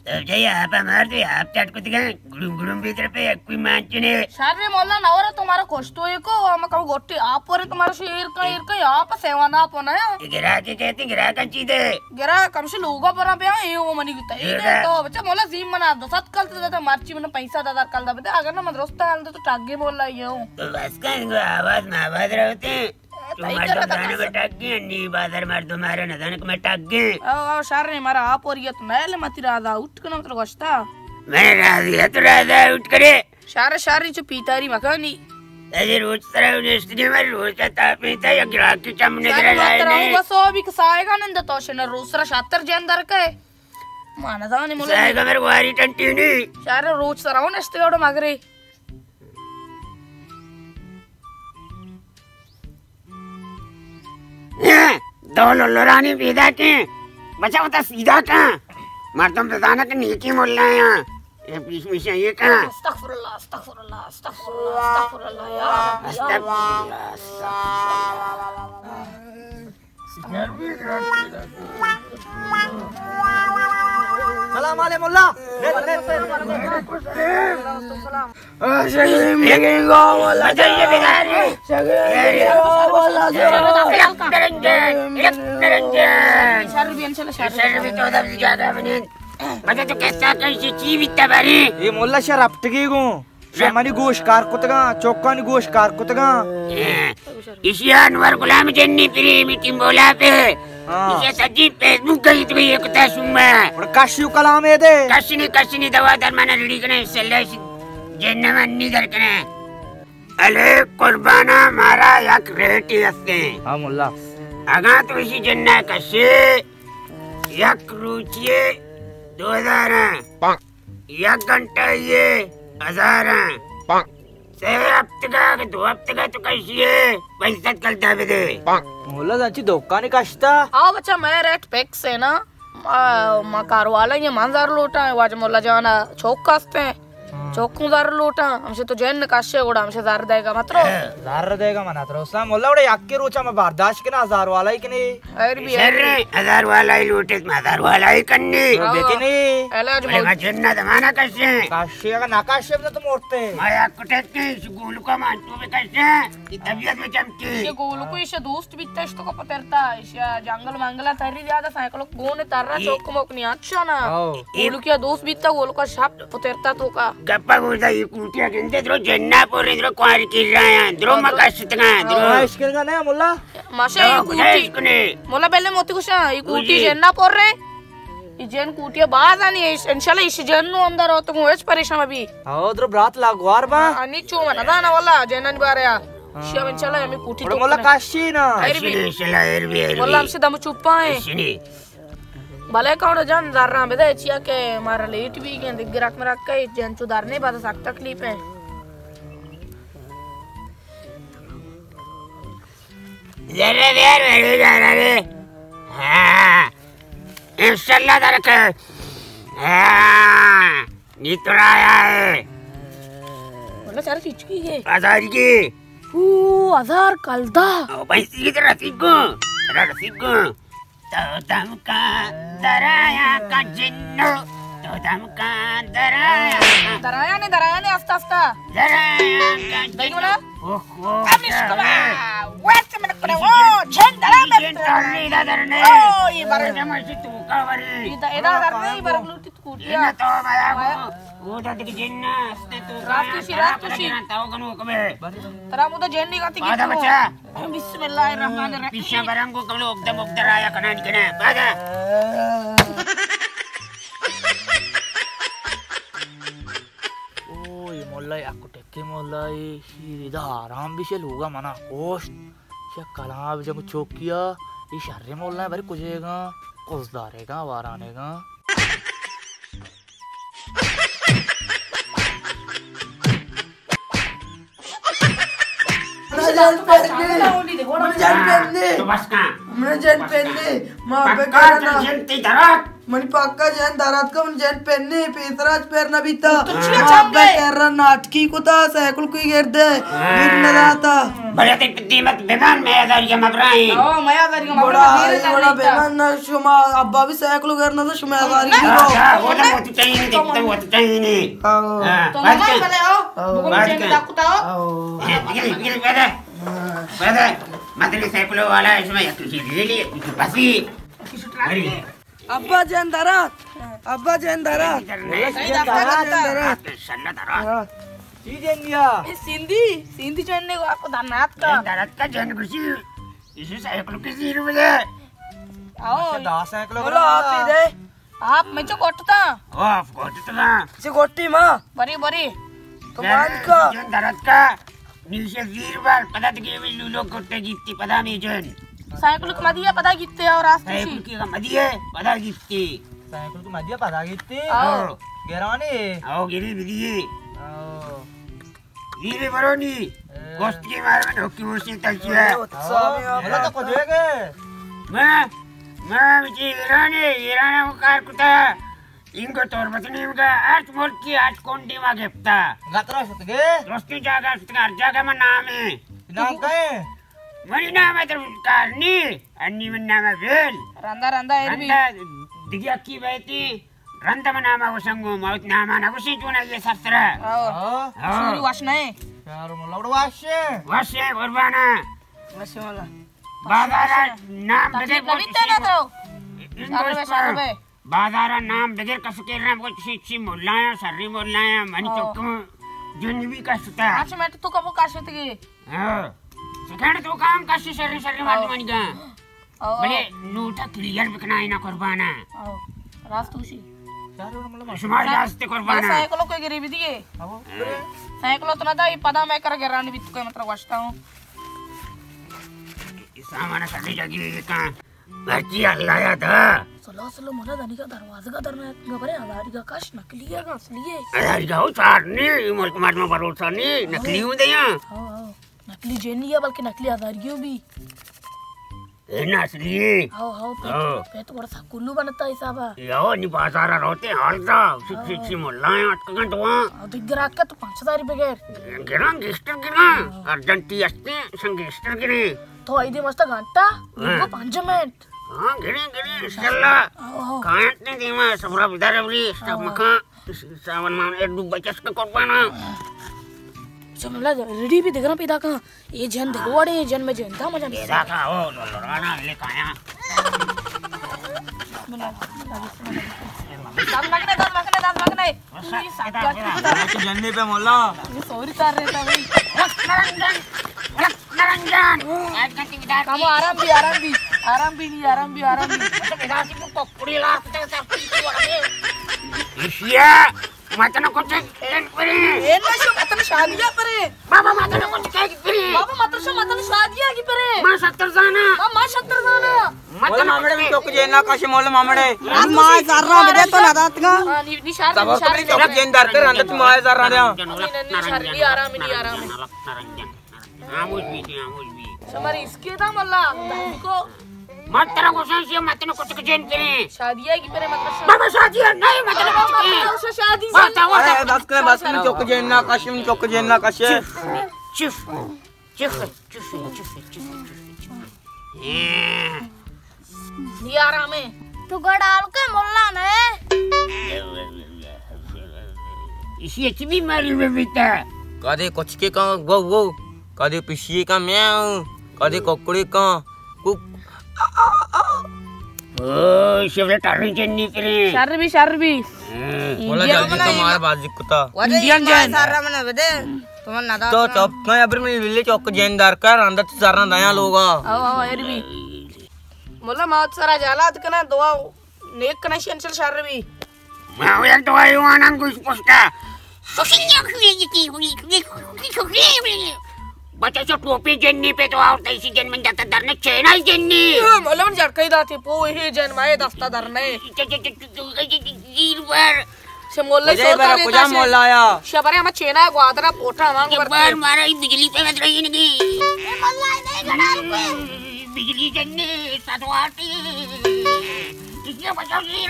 आप मार दो आप चट को दिखा गुडुम गुडुम भीतर पे कोई मानचने शारे मोल्ला नवरा तुम्हारा कोष्टो एको हम कब गोटी आप पर तुम्हारा शेर का आप सेवाना पोना गिरा के कहते गिरा का चीज है गिरा कम से लोगा पर पे ये वो मनी गुता ये तो बच्चा मोला जीम मना दो सत कल तो मार्ची में पैसा दादा कल दा अगर ना मत रोस्ता हाल तो टागे बोल ये हूं तो बस का इनको आवाज में आवाज रहते तुम्हारे गाने में टक गए नी बादर मार तुम्हारे नदान को मैं टक गए ओ शार ने मारा आप और ये तो नैले मत राधा उठ के ना मतलब गोश्ता मैं राधा तो राधा उठ करे शारे जो पीतारी मकानी अरे रोज तरह ने मार रोज का तापीता या ग्राहक के चमने दे रहा है बस वो भी कसाएगा नंद तो शना रोसरा शातर जेंदर के माना था ने मोला साएगा मेरे वारी टंटी नहीं शारे रोज सराव नस्ते ओड मगरे दो लोरानी पीदा के बचा होता सीधा कहाँ मर्दम प्रधान के नीचे मोल रहे हैं यहाँ ये बीच में से ये कहाँ अस्तगफुरुल्लाह अस्तगफुरुल्लाह अस्तगफुरुल्लाह अस्तगफुरुल्लाह या सलाम वाले मुल्ला ये मुल्ला शहर अपटगी गो शमानी गोश कार कुतगा चौकानी गोश कार कुतगा इसी अनवर गुलाम जन्नी फिरी मीटिंग बोला पे इसे सजी फेसबुक गई तो ये कुत्ता सुम्मा और काशियो कलाम है दे कशनी दवा दरमाना रेडी करने सल्ला जन्ना मन्नी दर करने अले कुर्बाना मारा यक रेटी हस्ते हाँ मुल्ला अगा तो इसी जन्ना कशे यक रुचिए 2000 एक घंटा ये 1000 से हफ्ते का 2 हफ्ते का तो कैसी है पैसा कल दावे दे मुल्ला जाची दुकानी काशता आओ बच्चा मैं रेट पैक्स है ना मकार वाला ये मानदार लोटा है वाज मोला जाना चौक कास्ते हैं चौकदार लोटा हमसे तो जैन काशे गोड़ा हमसे जार देगा मात्रो जार देगा मना तो उसला मोला उड़े याक्के रोचा में बर्दाश्त के ना 1000 वाला ही कने और भी सर 1000 वाला ही लूटे 1000 वाला ही करनी बेकने एला जो मैं जन्ना दमाना कैसे काशे का नाकाशे में तो मोड़ते मैं आपको टेक स्कूल का मानतो में कैसे की तबीयत में चमकी ये गोल को इसे दोस्त भी तेज तो को पतरता इसे जंगल मंगला तरी ज्यादा साइकिल गोने तररा चौक मोक नहीं अच्छा ना गोल किया दोस्त भी ता गोल का शाप पतरता तो का गप्पा गोदा ये कुटिया के द्रो जन्ना पोरे द्रो क्वार की रहा है द्रो मकाशतगा द्रो इसके का ना मुल्ला माशे ये कुटी मोला पहले मोती कुछ ये कुटी जन्ना पोर रे ये जन कुटिया बाज आनी इंशाल्लाह इस जन नो अंदर हो तो मुझे परेशान अभी आओ द्रो ब्रात लागवार बा अनि चो मना ना वाला जनन बारे शिया इंशाल्लाह हमें कुटी तो मोला काशी ना इंशाल्लाह एरबी मोला हमसे दम चुप्पा है भले कौन जान दार रहा बेदा चिया के मारा लेट भी के दिग रख में रख के जन सुधार नहीं बात सख्त तकलीफ है जरा देर मेरे जा रहा रे हां इंशाल्लाह दरक हां नितरा आया है बोला सारा किचकी है 1000 की 1000 कलदा पैसे की तरह रसीको तो तमका दराया का जिन्नो तो तमका दराया ने आस्ता आस्ता दराया का जिन्नो ओहो अमिश्कला वेट में करे वो जन दरा में टोली दादरने ओ ये बारे में मस्त तू कावरी इदा करने ही बारे ब्लूटूथ कुटिया ये तो माया वो तो दिख जिन्ना अस्ते तो रात तुसी ताऊ कनु कबे तरा मुदा जेन्नी गाती की आधा बच्चा बिस्मिल्लाहिर्रहमानिर्रहीम पीछे बरंगो कबलो एकदम उगदराया कनान कने बाजा मोल्ला याको टेके मोल्ला इधर आराम भी से लोगा मना कोस्ट ये कलाम जब चौकिया ये शर्रे मोल्ला है बारी कुजेगा कुजदारेगा वारानेगा जान पहनने माँ पे करना जनती धरक मनी पक्का जैन दारात का मन जैन पहनने पेतराज पैरना भी था तुझे छाप गए तेरा नाटकी को था साइकिल को गिर दे गिर न रहा था बड़ा ते पिद्दी मत बेमान में आदर के मगराई ओ मैं आदर के बड़ा बेमान ना शुमा अब्बा भी साइकिल गिरना था शुमा आदर की वो तो बहुत चाहिए नहीं देखते वो तो चाहिए नहीं तो मम्मा चले आओ बुगम चेन दाकुता आओ गिर बड़ा मतलब साइकिल वाला इसमें एक चीज ले लिए बसी अरे अब्बा जैन दारात सिंधी चढ़ने को आपको धन्यवाद का दारात का जैन खुशी इसी साइकिल की 0 बजे आओ 10 साइकिल बोलो आप ही दे आप मैं जो कोटता ऑफ कोटता से गोटी मां बरी तो मान का जैन दारात का नीचे 0 बार पता तक भी लूलो कोटे जीतती पता नहीं जैन साइकिल को मदिया पता कितने और रास्ते साइकिल की मदिये पता जीतती साइकिल को मध्य पता कितनी आओ गेरानी आओ गिरी बिदी गिरी बरोनी गोश्त की मार में ढोकी मुझसे तलचिया बोला तो कुछ है मैं विची गिराने मुकार कुता इनको तोर बतनी इनका आज मोल की आज कोंडी मा गेप्ता गतरा सतगे रोस्ती जागा सतगार जागा में नाम है नाम कहे मरी नाम है तो कारनी अन्नी में नाम है बेल रंदा एरबी दिग्या की बैठी रंदा में नाम है वो संगो मौत नाम है ना कुछ चुना ये सस्त्रा आओ सूरी वाशना है यार मोला वाशे कुर्बाना वैसे वाला बाजारा नाम बगैर नबीते ना तो बाजारा नाम बगैर कसके नाम को सी मोल्लाया सर्री मोल्लाया मनी तो जुनवी का सुता अच्छा मैं तो कब काशत की हां सेकंड तो काम का सर्री वाली मनी का बले नोटा क्लियर बिकना है ना कुर्बाना रास्तुशी यार मोला समाज रास्ते कुर्बाना साइकिलों को गिरी भी दिए साइकिलों तो ना था ये पता मैं कर गिरानी भी तो मतलब वाचता हूँ सामान सभी जगह का मर्जी अल्लाह था सलो मोला दानी का दरवाजा का दरना गबरे आधारी का काश नकली है का असली है अरे जाओ सारनी मुल्क मार में भरोसा नहीं नकली हूं दे यहां आओ नकली जेन नहीं है बल्कि नकली आधारियों भी ये ना असली आओ पे तो बड़ा सा कुल्लू बनता है साहब यो नि बाजारा रोते हालता शिक्षी मोल्ला है अटकन तो और दिग्गरा का तो 5000 रुपए गैर गिरा गिस्टर गिरा अर्जेंटी अस्ते संगिस्टर गिरे तो आई दे मस्त घंटा इनको 5 मिनट हां गिरे इंशाल्लाह कांट ने दीमा सबरा बिदार बली सब मखा सावन मान एक डूब बचस का कुर्बाना समला रेडी भी दिख रहा पिता का ये जन देखवाड़े ये जन में जनता मजा बेदा का हो लोराना ले काया दाम लगने तो जन्ने पे मोला ये सॉरी तार रहता भाई नरंजन आज का बिदार काम आराम भी बिदार की तो पूरी लाख तक सब वाले इशिया मतन कुछ एन परे एन ना शो मतन शादिया परे बाबा मतन कुछ काय की परे बाबा मतन शादिया की परे मां 70 जाना मोला मामड़े में चौक जेना काशी मोला मामड़े मां जर्रा बजे तो नदात का निशान तब तो चौक जेन दार कर अंदर तुम आए जर्रा दे निशान आराम नरंजन आमुज भी हमारी इसके था मल्ला को मत तेरा क्वेश्चन से मतन कुछ जेन करे शादिया की परे मतलब बाबा शादी नहीं मतन कुछ शादी अरे बस कर चौक जेना काशी चौक जेना काशी चुप नहीं आराम है तू गड़ाल के मोल्ला ने इसी अच्छी बीमारी में बीता कदे कुछ के का वो कदे पिछिए का म्याऊ कदे कुकड़ी का कुक ओ शिवले टारनी चन्नी करे शर भी बोला जल्दी तो मार बाजी कुत्ता इंडियन जैन सारा मने बदे तुम नदा तो चप मैं अबर में ले चौक जेनदार कर अंदर से सारा दया लोगा आओ एरबी मोला मौत सारा जाला दकना दुआ नेक कनेक्शन चल शर भी मैं एक तो आयो आनंद को स्पष्टा बच्चा से टोपी जन्नी पे तो और तैसी जन में जाता दरने चेना जन्नी मोला मन झटकाई दाती पो हे जन माए दस्ता दरने जीर बार से मोला जय बरा पूजा मोलाया शबरे हम चेना ग्वादरा पोटा मांग बार मारा ही बिजली पे मत रही नहीं मोल्ला नहीं गड़ाल के बिजली जन्नी सतवाती किसने बचाओ जी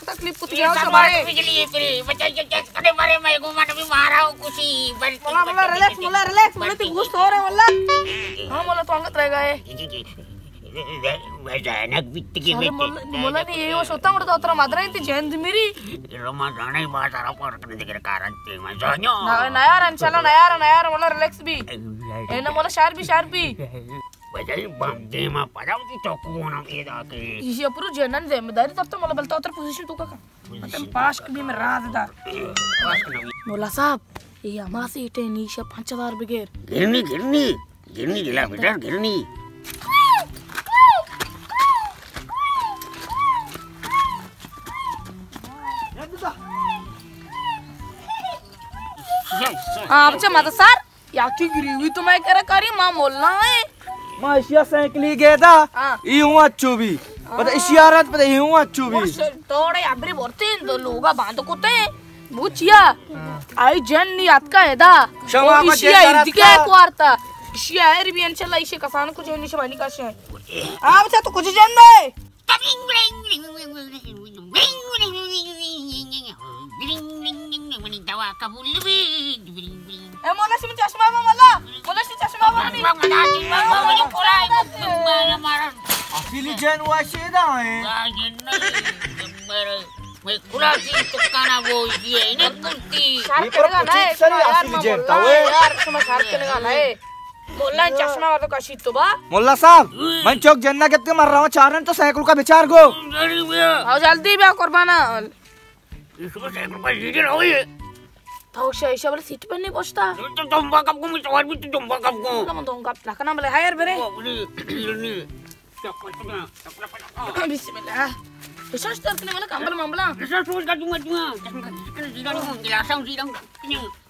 तकलीफ कुछ गया हमारे बिजली फ्री बच्चा करे मारे मैं घुमाने भी मारा हूं खुशी मोला रिलैक्स मोला तू घुस हो रहे मोला हां मोला तो अंगत रहेगा ये भयानक बित्ती की मोला नहीं ये सोता उड़ता उतरा मादरा इंती जैन मेरी रोमा जाने बात आरा पर करने के कारण ते मैं जानो नया रन चला नया मोला रिलैक्स भी ए ना मोला शार भी बजाई बंदे मा पडावती चौकू होना के दाके इसी अपुरु जेनन जिम्मेदारी तब तो मोला बलता उतर पोजीशन तू का मतलब पास के भी में राजदार मोला साहब ये हमासे इटे नीचे 5000 बगैर गिरनी दिला बेटा गिरनी आमच्या माझा सर याची ग्रेवी तो मैं करा करी मां बोलना है मैं इशिया साइकिल गया था ई हूं अच्छू भी पता इशिया रात पता ई हूं अच्छू भी थोड़े याबरी बोलते दो लोगा बांध कोते बुचिया आई जन नी याद का है दा क्षमा को इशिया इदके क्वार्ता इशिया है रिबियन चला इशे कसान को जेनी शवानी का शे आमच्या तो कुछ जन दे ए मोला सिम चश्मा मोला सी चश्मा अखिली जन वाशेदा है मैं खुला सी तुकाना वो ये ने कुंती ये पर कुछ सरी असली जन ता वे यार समझ हार के लगाना है मोला चश्मा वाला का शीत तो बा मोल्ला साहब मैं चौक जन्ना कितने मर रहा हूं चारन तो साइकिल का विचार को आओ जल्दी बे कुर्बाना इसको साइकिल पर लीडर होए तो शेषा वाला सीट पर नहीं पहुंचता तो तुम कब को मैं सवाल भी तुम कब को हम तो कब लखना में हायर बेरे बिस्मिल्लाह रिसर्च करने वाला कंबल मामला रिसर्च का दूंगा गिलासा जीरा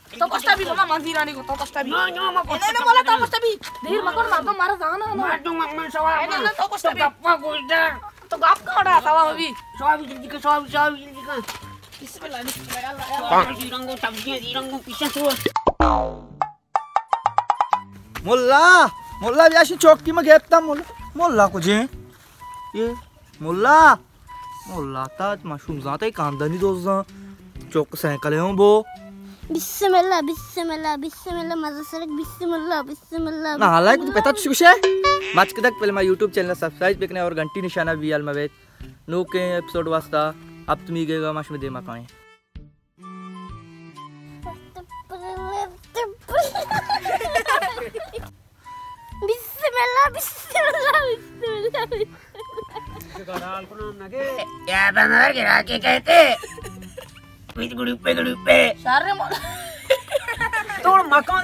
तो कष्टा भी बोला मान जीरानी को तो कष्टा भी नहीं बोला तो कष्टा भी देर मगर मार दो मारा जाना मार दूंगा मैं सवाल नहीं तो कष्टा भी गप्पा को इधर तो गप का उड़ा सवा अभी सवाल जल्दी का सवाल जल्दी का बिस्मिल्लाह जीरंगो सब्जियां जीरंगो पीछे तो मोल्ला व्याशी चौकी में गेपता मोल्ला को जे ये मोल्ला ताज मशरूम जाता ही कांदानी दोस्त चौक साइकिल है वो बिस्मिल्लाह मजा सरक बिस्मिल्लाह ना हालांकि तो पता तो विषय माच के तक पहले मैं YouTube चैनल सब्सक्राइब करने और घंटी निशाना भी आल में नो के एपिसोड वास्ता अब तुम ही गएगा माश में दे मकाएं बिस्मिल्लाह क्या बंदर गिरा के कहते विद ग्रुप पे सारे मोला तोड़ मकान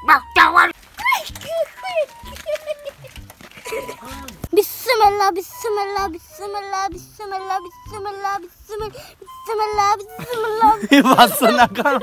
बाटावर बिस्मिल्लाह ये बात सुना कर